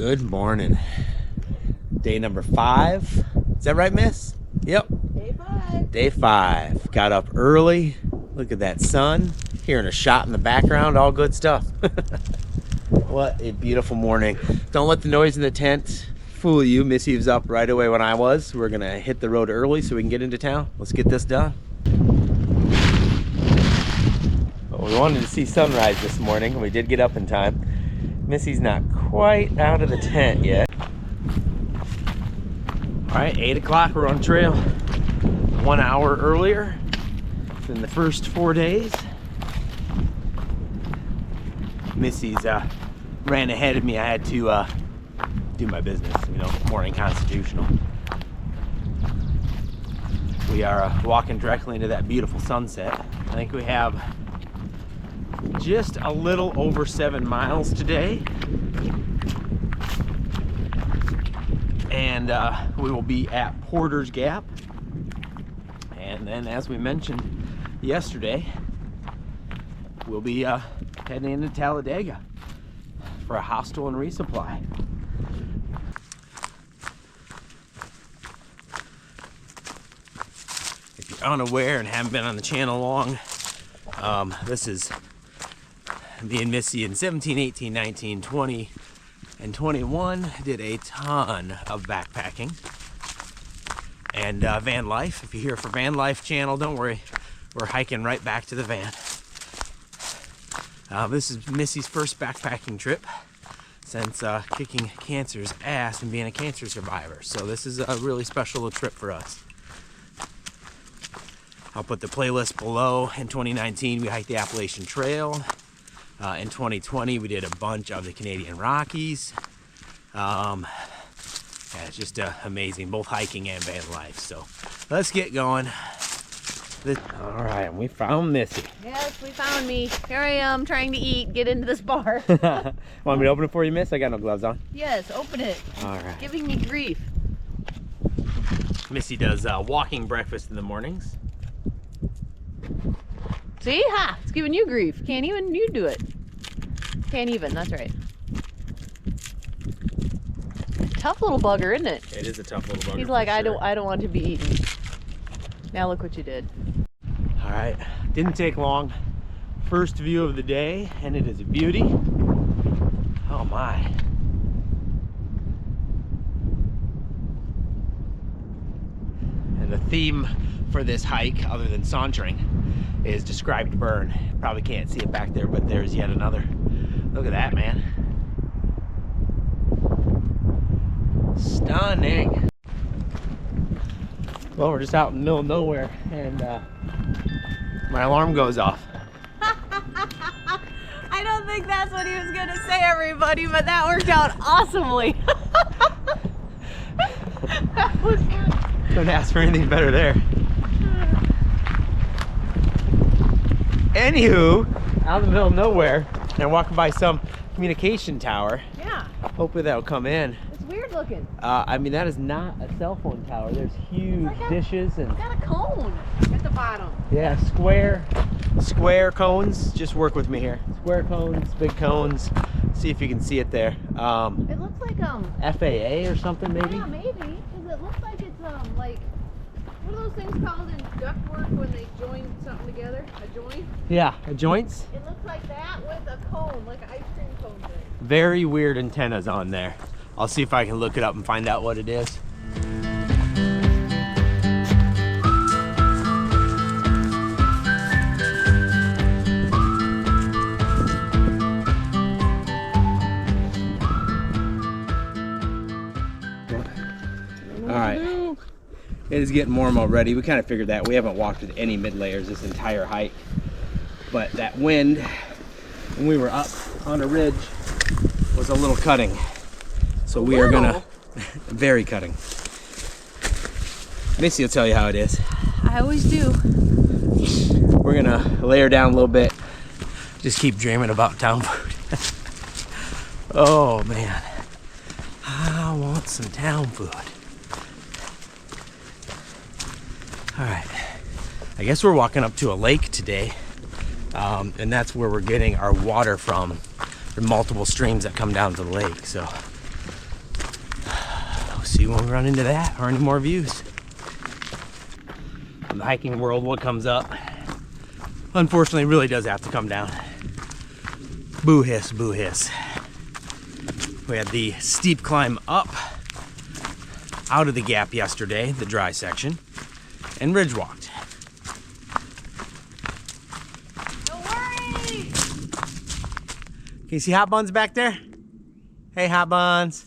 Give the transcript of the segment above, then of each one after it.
Good morning. Day number 5. Is that right, Miss? Yep. Day 5. Day 5. Got up early. Look at that sun. Hearing a shot in the background. All good stuff. What a beautiful morning. Don't let the noise in the tent fool you. Missy was up right away when I was. We're going to hit the road early so we can get into town. Let's get this done. Well, we wanted to see sunrise this morning. We did get up in time. Missy's not quite out of the tent yet. All right, 8 o'clock, we're on trail. 1 hour earlier than the first 4 days. Missy's ran ahead of me. I had to do my business, you know, morning constitutional. We are walking directly into that beautiful sunset. I think we have just a little over 7 miles today, and we will be at Porter's Gap, and then, as we mentioned yesterday, we'll be heading into Talladega for a hostel and resupply. If you're unaware and haven't been on the channel long, this is me and Missy in 17, 18, 19, 20, and 21 did a ton of backpacking and van life. If you're here for van life channel, don't worry, we're hiking right back to the van. This is Missy's first backpacking trip since kicking cancer's ass and being a cancer survivor. So this is a really special trip for us. I'll put the playlist below. In 2019, we hiked the Appalachian Trail. In 2020, we did a bunch of the Canadian Rockies. Yeah, it's just amazing, both hiking and van life. So let's get going. All right, we found Missy. Yes, we found me. Here I am trying to eat, get into this bar. Want me to open it for you, Miss? I got no gloves on. Yes, open it. All right. Giving me grief. Missy does walking breakfast in the mornings. See? Ha! It's giving you grief. Can't even you do it. Can't even, that's right. Tough little bugger, isn't it? It is a tough little bugger. He's like, sure. I don't want to be eaten. Now look what you did. All right, didn't take long. First view of the day, and it is a beauty. Oh my. And the theme for this hike, other than sauntering, is described burn. Probably can't see it back there, but there's yet another. Look at that, man. Stunning. Well, we're just out in the middle of nowhere, and my alarm goes off. I don't think that's what he was gonna say, everybody, but that worked out awesomely. That was fun. Couldn't ask for anything better there. Anywho, out in the middle of nowhere, and walking by some communication tower. Yeah. Hopefully that'll come in. It's weird looking. I mean, that is not a cell phone tower. There's huge dishes and... It's got a cone at the bottom. Yeah, square cones. Just work with me here. Square cones, big cones. See if you can see it there. It looks like FAA or something, maybe? Yeah, maybe. Because it looks like it's like, what are those things called in ductwork when they join something together? A joint? Yeah, joints. It looks like that with a cone, like an ice cream cone thing. Very weird antennas on there. I'll see if I can look it up and find out what it is. All right, it is getting warm already. We kind of figured that. We haven't walked with any mid layers this entire hike, but that wind when we were up on a ridge was a little cutting, so we are gonna very cutting. Missy will tell you how it is. I always do. We're gonna layer down a little bit, just keep dreaming about town food. Oh man, I want some town food. All right, I guess we're walking up to a lake today, and that's where we're getting our water from. There are multiple streams that come down to the lake, so We'll see when we run into that or any more views. In the hiking world, what comes up, unfortunately, really does have to come down. Boo hiss, boo hiss. We had the steep climb up out of the gap yesterday, the dry section, and ridge walked. Don't worry! Can you see Hot Buns back there? Hey, Hot Buns.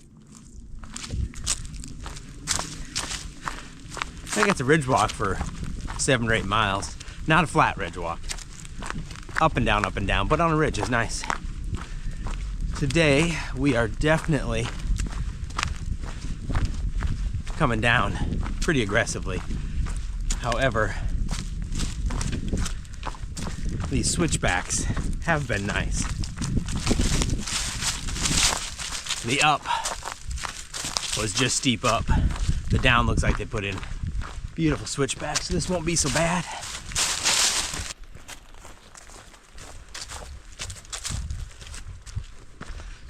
I think it's a ridge walk for 7 or 8 miles. Not a flat ridge walk. Up and down, but on a ridge is nice. Today, we are definitely coming down pretty aggressively. However, these switchbacks have been nice. The up was just steep up. The down looks like they put in beautiful switchbacks, so this won't be so bad.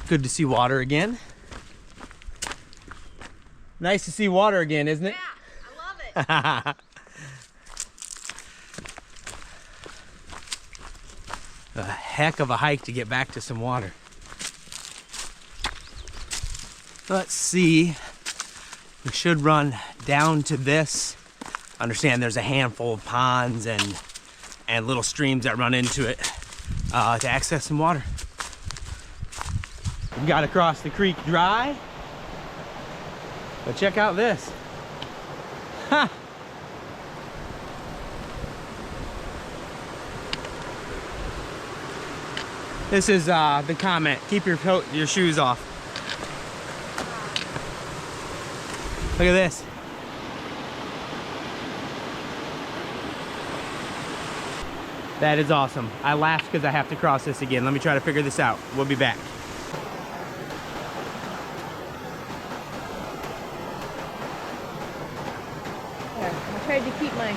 Good to see water again. Nice to see water again, isn't it? Yeah, I love it. A heck of a hike to get back to some water. Let's see. We should run down to this. Understand there's a handful of ponds and little streams that run into it to access some water. We got across the creek dry. But check out this. Ha! This is the comment. Keep your shoes off. Look at this. That is awesome. I laughed because I have to cross this again. Let me try to figure this out. We'll be back. I tried to keep my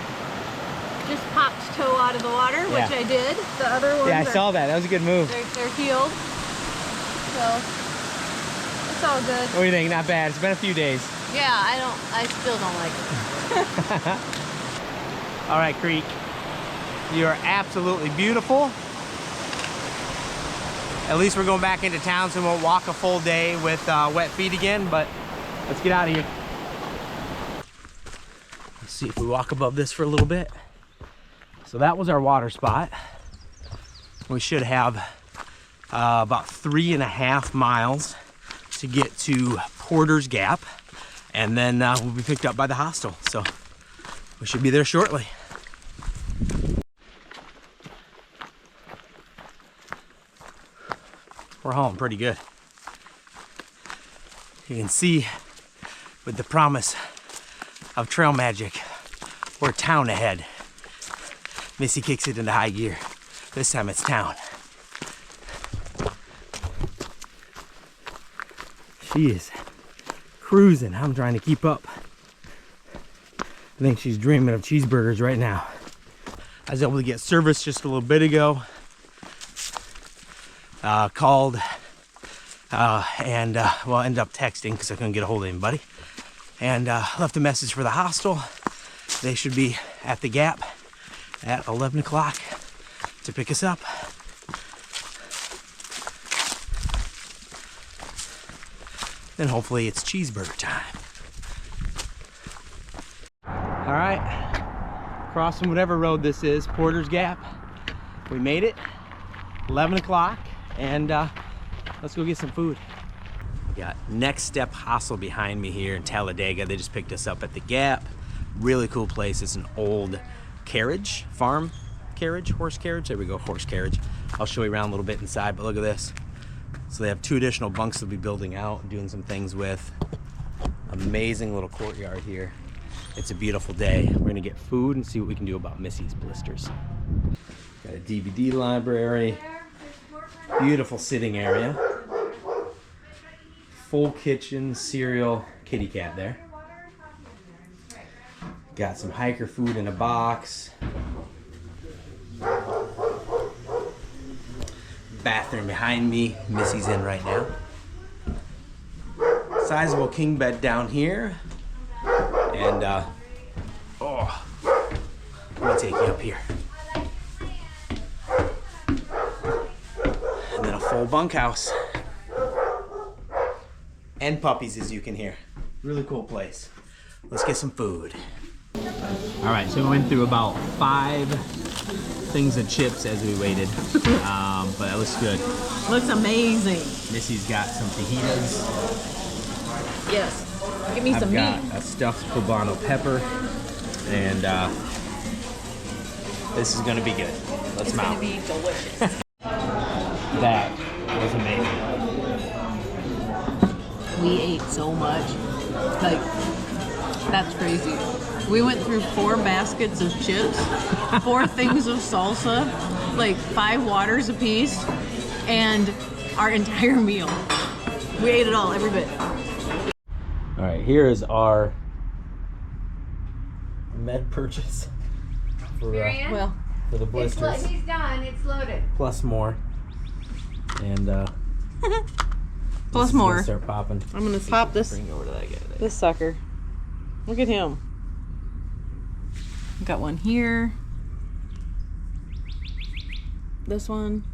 just popped toe out of the water, which I did. The other ones, yeah, I saw that. That was a good move. They're healed, so it's all good. What do you think? Not bad. It's been a few days. Yeah, I still don't like it. All right, Creek. You are absolutely beautiful. At least we're going back into town, so we won't walk a full day with wet feet again, but let's get out of here. Let's see if we walk above this for a little bit. So that was our water spot. We should have about 3.5 miles to get to Porter's Gap, and then we'll be picked up by the hostel. So we should be there shortly. We're hauling pretty good. You can see with the promise of trail magic, we're town ahead. Missy kicks it into high gear. This time it's town. She is cruising. I'm trying to keep up. I think she's dreaming of cheeseburgers right now. I was able to get service just a little bit ago. Called and ended up texting because I couldn't get a hold of anybody, and left a message for the hostel. They should be at the Gap at 11 o'clock to pick us up. Then hopefully it's cheeseburger time. All right, crossing whatever road this is, Porter's Gap. We made it, 11 o'clock. And let's go get some food. We got Next Step Hostel behind me here in Talladega. They just picked us up at the Gap. Really cool place. It's an old carriage, farm carriage, horse carriage. There we go, horse carriage. I'll show you around a little bit inside, but look at this. So they have 2 additional bunks they'll be building out and doing some things with. Amazing little courtyard here. It's a beautiful day. We're gonna get food and see what we can do about Missy's blisters. Got a DVD library. Beautiful sitting area. Full kitchen, cereal, kitty cat there. Got some hiker food in a box. Bathroom behind me. Missy's in right now. Sizable king bed down here. And, oh, let me take you up here. And then a full bunkhouse. And puppies, as you can hear. Really cool place. Let's get some food. All right, so we went through about 5 things of chips as we waited, but it looks good. Looks amazing. Missy's got some fajitas. Yes. Give me some I've meat. got a stuffed poblano pepper, and this is gonna be good. Let's It's mount. gonna be delicious. That was amazing. We ate so much. Like, that's crazy. We went through 4 baskets of chips, 4 things of salsa, like 5 waters apiece, and our entire meal. We ate it all, every bit. All right, here is our med purchase for Well, the blisters, He's done. It's loaded. plus more, and plus Missy's more. gonna start popping. I'm gonna pop this Bring it over to that guy. this sucker. Look at him. Got one here. This one.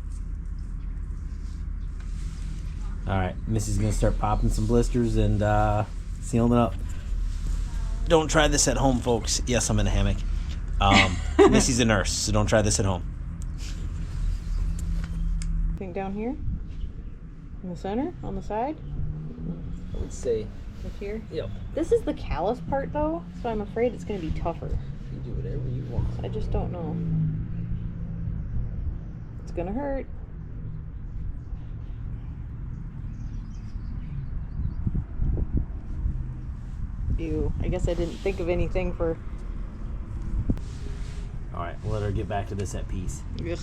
All right, Missy's gonna start popping some blisters and sealing it up. Don't try this at home, folks. Yes, I'm in a hammock. Missy's a nurse, so don't try this at home. Think down here? In the center? On the side? I would say, Up here? yep. This is the callus part though, so I'm afraid it's gonna be tougher. You do whatever you want. I just don't know. It's gonna hurt. Ew. I guess I didn't think of anything for. All right, we'll let her get back to this at peace. Ugh.